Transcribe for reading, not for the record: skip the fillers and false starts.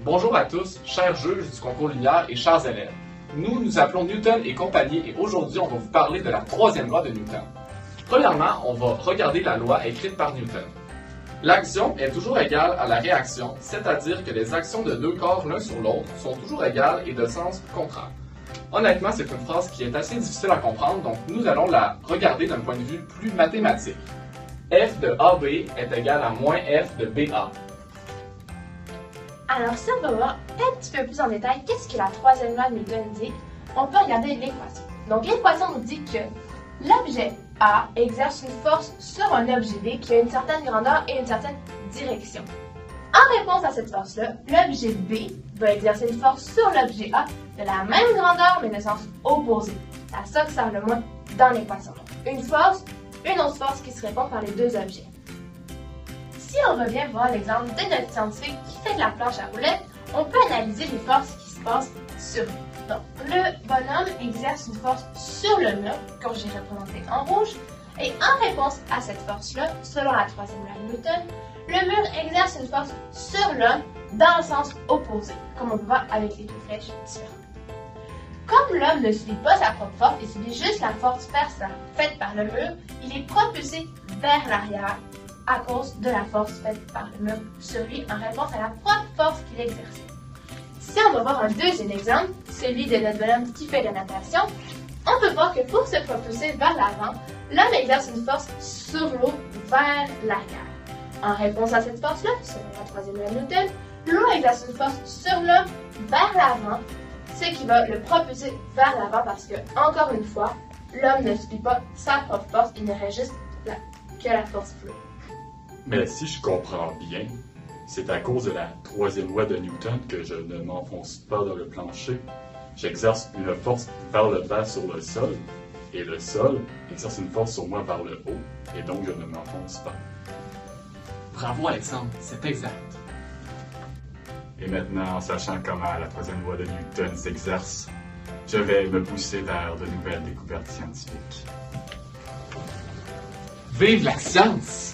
Bonjour à tous, chers juges du concours Lumière et chers élèves. Nous nous appelons Newton et compagnie et aujourd'hui on va vous parler de la troisième loi de Newton. Premièrement, on va regarder la loi écrite par Newton. L'action est toujours égale à la réaction, c'est-à-dire que les actions de deux corps l'un sur l'autre sont toujours égales et de sens contraire. Honnêtement, c'est une phrase qui est assez difficile à comprendre, donc nous allons la regarder d'un point de vue plus mathématique. F de AB est égal à moins F de BA. Alors, si on va voir un petit peu plus en détail qu'est-ce que la troisième loi de Newton dit, on peut regarder l'équation. Donc, l'équation nous dit que l'objet A exerce une force sur un objet B qui a une certaine grandeur et une certaine direction. En réponse à cette force-là, l'objet B va exercer une force sur l'objet A de la même grandeur mais de sens opposé. C'est à ça que ça le moins dans l'équation. Une force, une autre force qui se répond par les deux objets. Si on revient voir l'exemple de notre scientifique qui fait de la planche à roulettes, on peut analyser les forces qui se passent sur lui. Donc, le bonhomme exerce une force sur le mur, que j'ai représenté en rouge, et en réponse à cette force-là, selon la troisième loi de Newton, le mur exerce une force sur l'homme dans le sens opposé, comme on peut voir avec les deux flèches différentes. Comme l'homme ne subit pas sa propre force, il subit juste la force faite par le mur, il est propulsé vers l'arrière à cause de la force faite par le mur sur lui en réponse à la propre force qu'il exerçait. Si on va voir un deuxième exemple, celui de notre bonhomme qui fait de la natation, on peut voir que pour se propulser vers l'avant, l'homme exerce une force sur l'eau vers l'arrière. En réponse à cette force-là, selon la troisième loi de Newton, l'eau exerce une force sur l'homme vers l'avant, ce qui va le propulser vers l'avant parce que, encore une fois, l'homme ne subit pas sa propre force, il n'aurait juste que la force floue. Mais si je comprends bien, c'est à cause de la troisième loi de Newton que je ne m'enfonce pas dans le plancher. J'exerce une force vers le bas sur le sol, et le sol exerce une force sur moi vers le haut, et donc je ne m'enfonce pas. Bravo Alexandre, c'est exact. Et maintenant, en sachant comment la troisième loi de Newton s'exerce, je vais me pousser vers de nouvelles découvertes scientifiques. Vive la science!